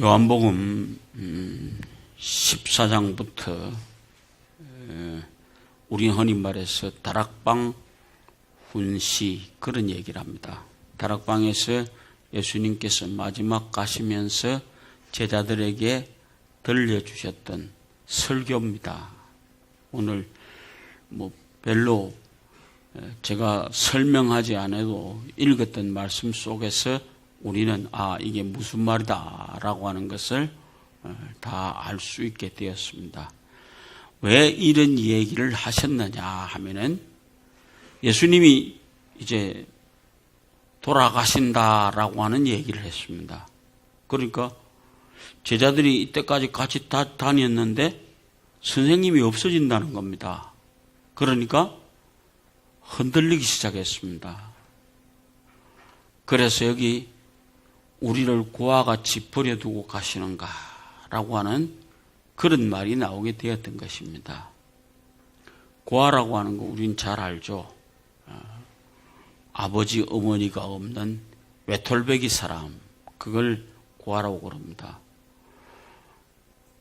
요한복음 14장부터 우리 흔히 말해서 다락방 훈시 그런 얘기를 합니다. 다락방에서 예수님께서 마지막 가시면서 제자들에게 들려주셨던 설교입니다. 오늘 별로 제가 설명하지 않아도 읽었던 말씀 속에서 우리는 이게 무슨 말이다 라고 하는 것을 다 알 수 있게 되었습니다. 왜 이런 얘기를 하셨느냐 하면은 예수님이 이제 돌아가신다라고 하는 얘기를 했습니다. 그러니까 제자들이 이때까지 같이 다녔는데 선생님이 없어진다는 겁니다. 그러니까 흔들리기 시작했습니다. 그래서 여기 우리를 고와 같이 버려두고 가시는가 라고 하는 그런 말이 나오게 되었던 것입니다. 고아라고 하는 거 우린 잘 알죠. 아버지 어머니가 없는 외톨배기 사람, 그걸 고아라고 그럽니다.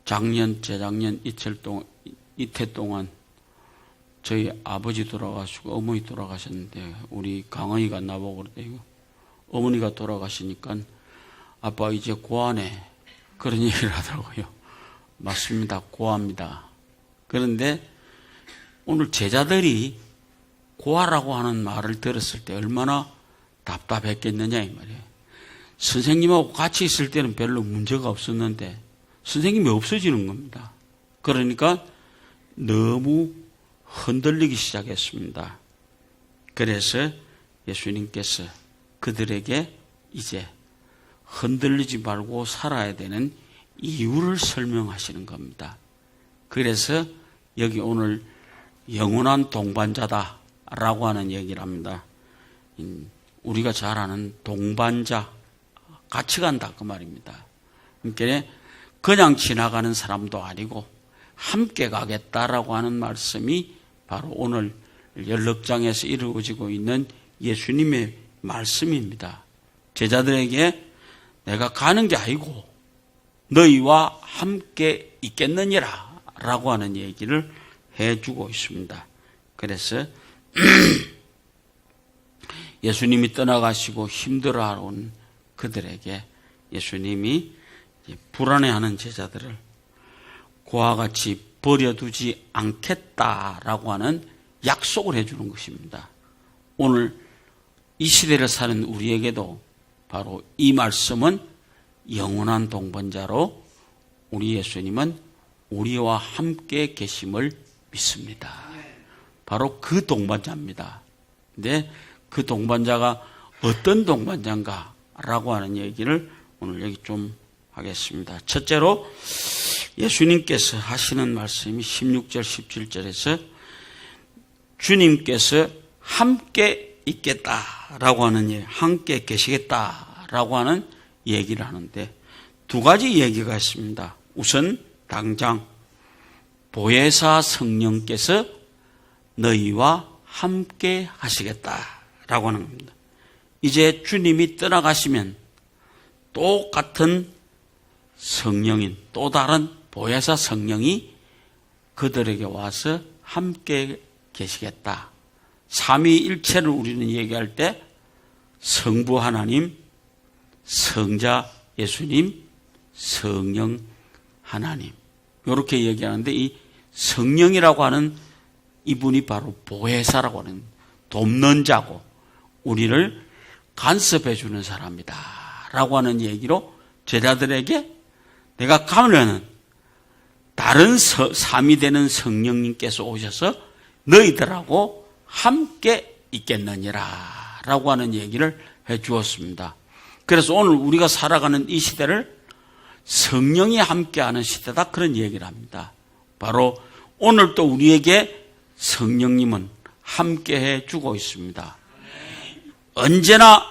작년 재작년 이태 동안 저희 아버지 돌아가시고 어머니 돌아가셨는데 우리 강은이가 나보고 그러대요. 어머니가 돌아가시니까 아빠 이제 고아네 그런 얘기를 하더라고요. 맞습니다. 고아입니다. 그런데 오늘 제자들이 고아라고 하는 말을 들었을 때 얼마나 답답했겠느냐 이 말이에요. 선생님하고 같이 있을 때는 별로 문제가 없었는데 선생님이 없어지는 겁니다. 그러니까 너무 흔들리기 시작했습니다. 그래서 예수님께서 그들에게 이제 흔들리지 말고 살아야 되는 이유를 설명하시는 겁니다. 그래서 여기 오늘 영원한 동반자다라고 하는 얘기를 합니다. 우리가 잘 아는 동반자, 같이 간다 그 말입니다. 그러니까 그냥 지나가는 사람도 아니고 함께 가겠다라고 하는 말씀이 바로 오늘 연락장에서 이루어지고 있는 예수님의 말씀입니다. 제자들에게 내가 가는 게 아니고 너희와 함께 있겠느니라 라고 하는 얘기를 해주고 있습니다. 그래서 예수님이 떠나가시고 힘들어하는 그들에게 예수님이 불안해하는 제자들을 고와 같이 버려두지 않겠다라고 하는 약속을 해주는 것입니다. 오늘 이 시대를 사는 우리에게도 바로 이 말씀은 영원한 동반자로 우리 예수님은 우리와 함께 계심을 믿습니다. 바로 그 동반자입니다. 근데 그 동반자가 어떤 동반자인가 라고 하는 얘기를 오늘 여기 좀 하겠습니다. 첫째로 예수님께서 하시는 말씀이 16절 17절에서 주님께서 함께 있겠다라고 하는 얘기, 함께 계시겠다라고 하는 얘기를 하는데 두 가지 얘기가 있습니다. 우선 당장 보혜사 성령께서 너희와 함께 하시겠다라고 하는 겁니다. 이제 주님이 떠나가시면 똑같은 성령인 또 다른 보혜사 성령이 그들에게 와서 함께 계시겠다. 삼위일체를 우리는 얘기할 때 성부 하나님, 성자 예수님, 성령 하나님 이렇게 얘기하는데 이 성령이라고 하는 이분이 바로 보혜사라고 하는 돕는 자고 우리를 간섭해 주는 사람이다 라고 하는 얘기로 제자들에게 내가 가면은 다른 삼위 되는 성령님께서 오셔서 너희들하고 함께 있겠느니라 라고 하는 얘기를 해 주었습니다. 그래서 오늘 우리가 살아가는 이 시대를 성령이 함께하는 시대다 그런 얘기를 합니다. 바로 오늘 또 우리에게 성령님은 함께해 주고 있습니다. 언제나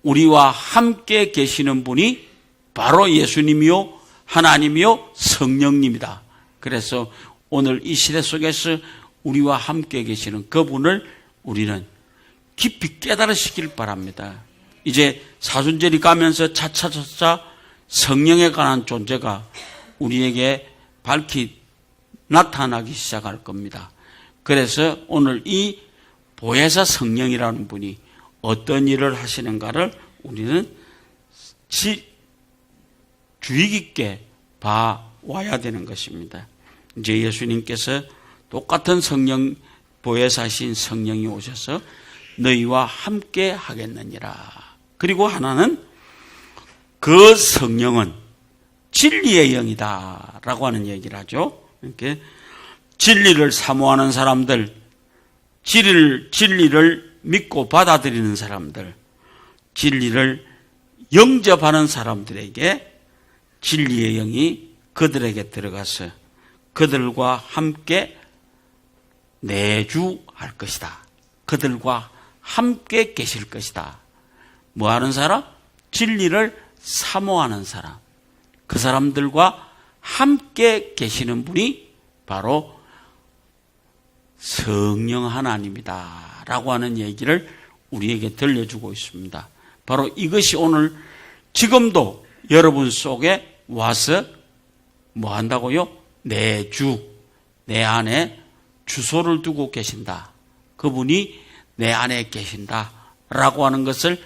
우리와 함께 계시는 분이 바로 예수님이요 하나님이요 성령님이다. 그래서 오늘 이 시대 속에서 우리와 함께 계시는 그분을 우리는 깊이 깨달으시길 바랍니다. 이제 사순절이 가면서 차차차차 성령에 관한 존재가 우리에게 밝히 나타나기 시작할 겁니다. 그래서 오늘 이 보혜사 성령이라는 분이 어떤 일을 하시는가를 우리는 주의 깊게 봐와야 되는 것입니다. 이제 예수님께서 똑같은 성령, 보혜사신 성령이 오셔서 너희와 함께 하겠느니라. 그리고 하나는 그 성령은 진리의 영이다 라고 하는 얘기를 하죠. 이렇게 진리를 사모하는 사람들, 진리를 믿고 받아들이는 사람들, 진리를 영접하는 사람들에게 진리의 영이 그들에게 들어가서 그들과 함께 내주할 것이다. 그들과 함께 계실 것이다. 뭐 하는 사람? 진리를 사모하는 사람. 그 사람들과 함께 계시는 분이 바로 성령 하나님이다 라고 하는 얘기를 우리에게 들려주고 있습니다. 바로 이것이 오늘 지금도 여러분 속에 와서 뭐 한다고요? 내 안에 주소를 두고 계신다. 그분이 내 안에 계신다 라고 하는 것을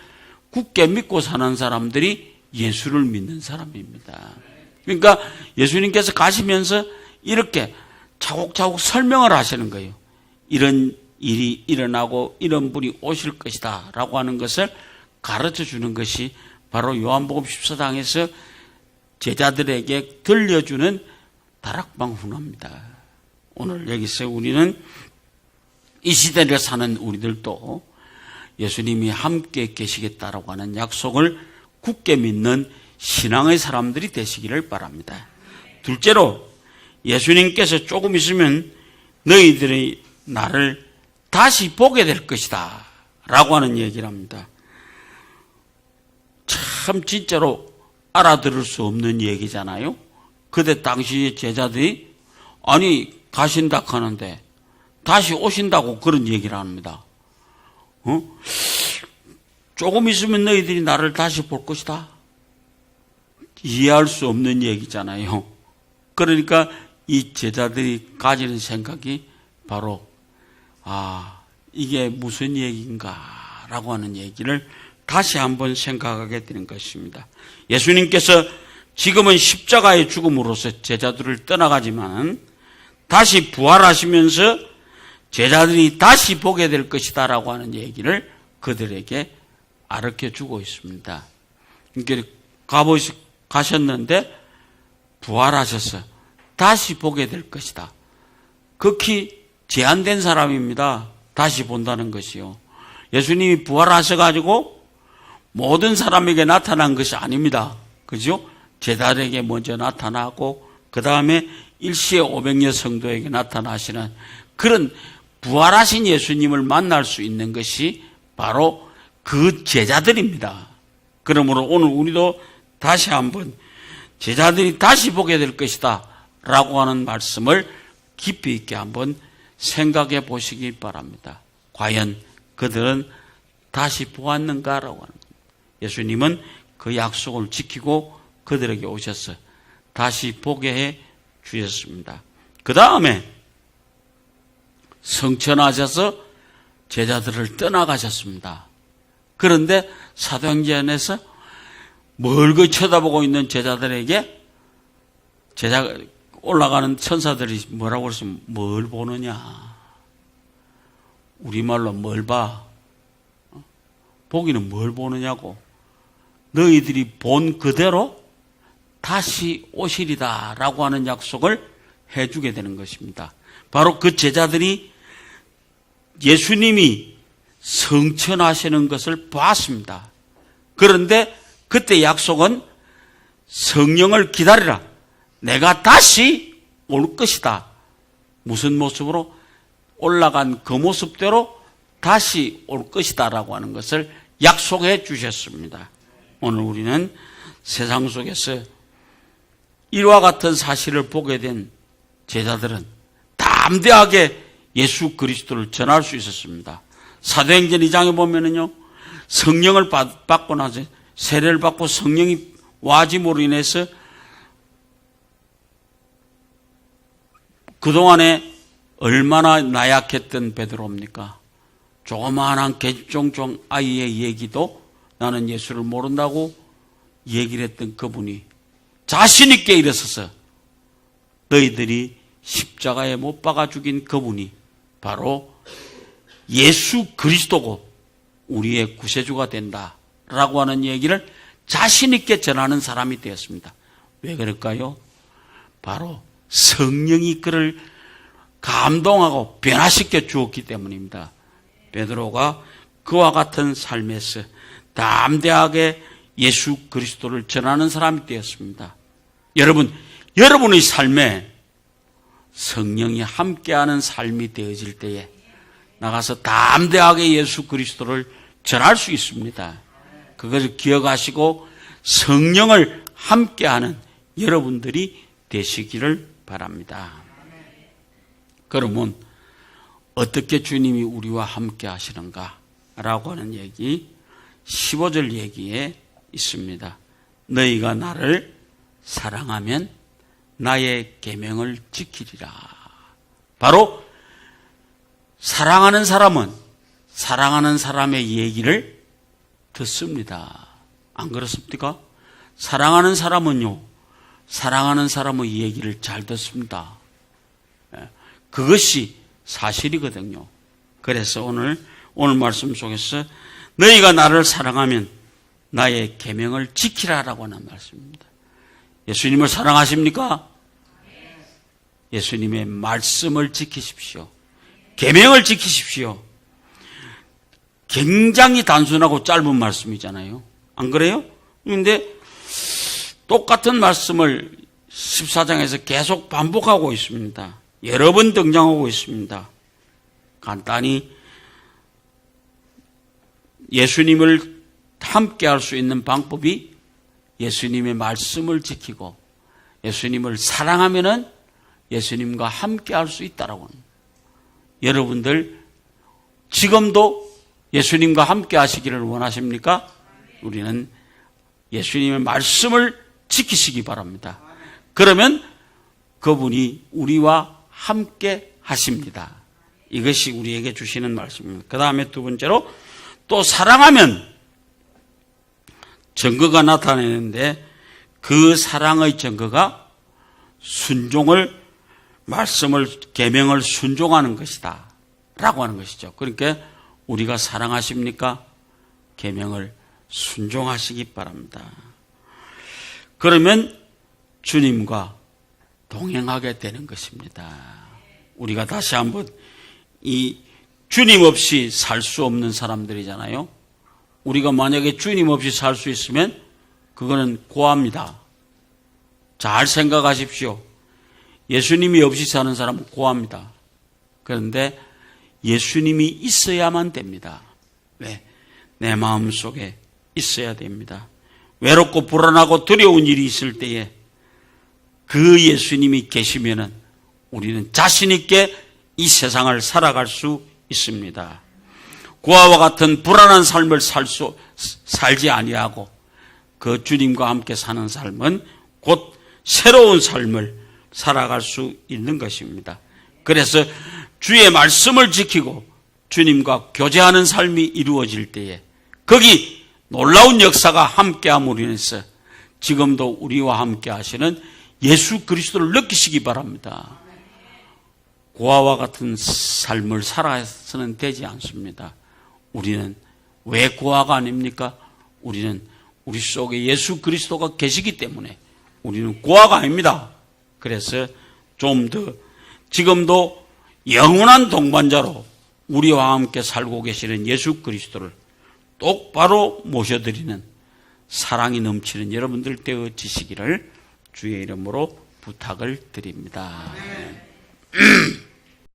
굳게 믿고 사는 사람들이 예수를 믿는 사람입니다. 그러니까 예수님께서 가시면서 이렇게 차곡차곡 설명을 하시는 거예요. 이런 일이 일어나고 이런 분이 오실 것이다 라고 하는 것을 가르쳐 주는 것이 바로 요한복음 14장에서 제자들에게 들려주는 다락방 훈화입니다. 오늘 여기서 우리는 이 시대를 사는 우리들도 예수님이 함께 계시겠다라고 하는 약속을 굳게 믿는 신앙의 사람들이 되시기를 바랍니다. 둘째로 예수님께서 조금 있으면 너희들이 나를 다시 보게 될 것이다 라고 하는 얘기를 합니다. 참 진짜로 알아들을 수 없는 얘기잖아요. 그때 당시 제자들이 아니 가신다 하는데 다시 오신다고 그런 얘기를 합니다. 조금 있으면 너희들이 나를 다시 볼 것이다. 이해할 수 없는 얘기잖아요. 그러니까 이 제자들이 가지는 생각이 바로 이게 무슨 얘기인가 라고 하는 얘기를 다시 한번 생각하게 되는 것입니다. 예수님께서 지금은 십자가의 죽음으로써 제자들을 떠나가지만 다시 부활하시면서 제자들이 다시 보게 될 것이다 라고 하는 얘기를 그들에게 가르쳐주고 있습니다. 그러니까 가셨는데 부활하셔서 다시 보게 될 것이다. 극히 제한된 사람입니다. 다시 본다는 것이요. 예수님이 부활하셔가지고 모든 사람에게 나타난 것이 아닙니다. 그죠? 제자들에게 먼저 나타나고 그 다음에 일시에 500여 성도에게 나타나시는 그런 부활하신 예수님을 만날 수 있는 것이 바로 그 제자들입니다. 그러므로 오늘 우리도 다시 한번 제자들이 다시 보게 될 것이다 라고 하는 말씀을 깊이 있게 한번 생각해 보시기 바랍니다. 과연 그들은 다시 보았는가라고 하는 겁니다. 예수님은 그 약속을 지키고 그들에게 오셔서 다시 보게 해 주셨습니다. 그 다음에 성천하셔서 제자들을 떠나가셨습니다. 그런데 사도행전에서 멀고 쳐다보고 있는 제자들에게 올라가는 천사들이 뭐라고 그랬으면 뭘 보느냐. 우리말로 뭘 봐. 보기는 뭘 보느냐고. 너희들이 본 그대로 다시 오시리다 라고 하는 약속을 해주게 되는 것입니다. 바로 그 제자들이 예수님이 성천하시는 것을 봤습니다. 그런데 그때 약속은 성령을 기다리라. 내가 다시 올 것이다. 무슨 모습으로? 올라간 그 모습대로 다시 올 것이다 라고 하는 것을 약속해 주셨습니다. 오늘 우리는 세상 속에서 이와 같은 사실을 보게 된 제자들은 담대하게 예수 그리스도를 전할 수 있었습니다. 사도행전 2장에 보면은요, 성령을 받고 나서 세례를 받고 성령이 와짐으로 인해서 그동안에 얼마나 나약했던 베드로입니까? 조그마한 개종종 아이의 얘기도 나는 예수를 모른다고 얘기를 했던 그분이 자신 있게 일어서서 너희들이 십자가에 못 박아 죽인 그분이 바로 예수 그리스도고 우리의 구세주가 된다라고 하는 얘기를 자신 있게 전하는 사람이 되었습니다. 왜 그럴까요? 바로 성령이 그를 감동하고 변화시켜 주었기 때문입니다. 베드로가 그와 같은 삶에서 담대하게 예수 그리스도를 전하는 사람이 되었습니다. 여러분의 삶에 성령이 함께하는 삶이 되어질 때에 나가서 담대하게 예수 그리스도를 전할 수 있습니다. 그것을 기억하시고 성령을 함께하는 여러분들이 되시기를 바랍니다. 그러면 어떻게 주님이 우리와 함께 하시는가? 라고 하는 얘기 15절 얘기에 있습니다. 너희가 나를 사랑하면 나의 계명을 지키리라. 바로 사랑하는 사람은 사랑하는 사람의 얘기를 듣습니다. 안 그렇습니까? 사랑하는 사람은요, 사랑하는 사람의 얘기를 잘 듣습니다. 그것이 사실이거든요. 그래서 오늘 말씀 속에서 너희가 나를 사랑하면 나의 계명을 지키라라고 하는 말씀입니다. 예수님을 사랑하십니까? 예수님의 말씀을 지키십시오. 계명을 지키십시오. 굉장히 단순하고 짧은 말씀이잖아요. 안 그래요? 그런데 똑같은 말씀을 14장에서 계속 반복하고 있습니다. 여러 번 등장하고 있습니다. 간단히 예수님을 함께 할 수 있는 방법이 예수님의 말씀을 지키고 예수님을 사랑하면은 예수님과 함께 할 수 있다라고 합니다. 여러분들 지금도 예수님과 함께 하시기를 원하십니까? 우리는 예수님의 말씀을 지키시기 바랍니다. 그러면 그분이 우리와 함께 하십니다. 이것이 우리에게 주시는 말씀입니다. 그 다음에 두 번째로 또 사랑하면 증거가 나타내는데 그 사랑의 증거가 말씀을 계명을 순종하는 것이다 라고 하는 것이죠. 그러니까 우리가 사랑하십니까? 계명을 순종하시기 바랍니다. 그러면 주님과 동행하게 되는 것입니다. 우리가 다시 한번 이 주님 없이 살 수 없는 사람들이잖아요. 우리가 만약에 주님 없이 살 수 있으면 그거는 고아입니다. 잘 생각하십시오. 예수님이 없이 사는 사람은 고아입니다. 그런데 예수님이 있어야만 됩니다. 왜? 내 마음속에 있어야 됩니다. 외롭고 불안하고 두려운 일이 있을 때에 그 예수님이 계시면은 우리는 자신 있게 이 세상을 살아갈 수 있습니다. 고아와 같은 불안한 삶을 살지 아니하고 그 주님과 함께 사는 삶은 곧 새로운 삶을 살아갈 수 있는 것입니다. 그래서 주의 말씀을 지키고 주님과 교제하는 삶이 이루어질 때에 거기 놀라운 역사가 함께함으로 인해서 지금도 우리와 함께 하시는 예수 그리스도를 느끼시기 바랍니다. 고아와 같은 삶을 살아서는 되지 않습니다. 우리는 왜 고아가 아닙니까? 우리는 우리 속에 예수 그리스도가 계시기 때문에 우리는 고아가 아닙니다. 그래서 좀 더 지금도 영원한 동반자로 우리와 함께 살고 계시는 예수 그리스도를 똑바로 모셔드리는 사랑이 넘치는 여러분들 되어지시기를 주의 이름으로 부탁을 드립니다.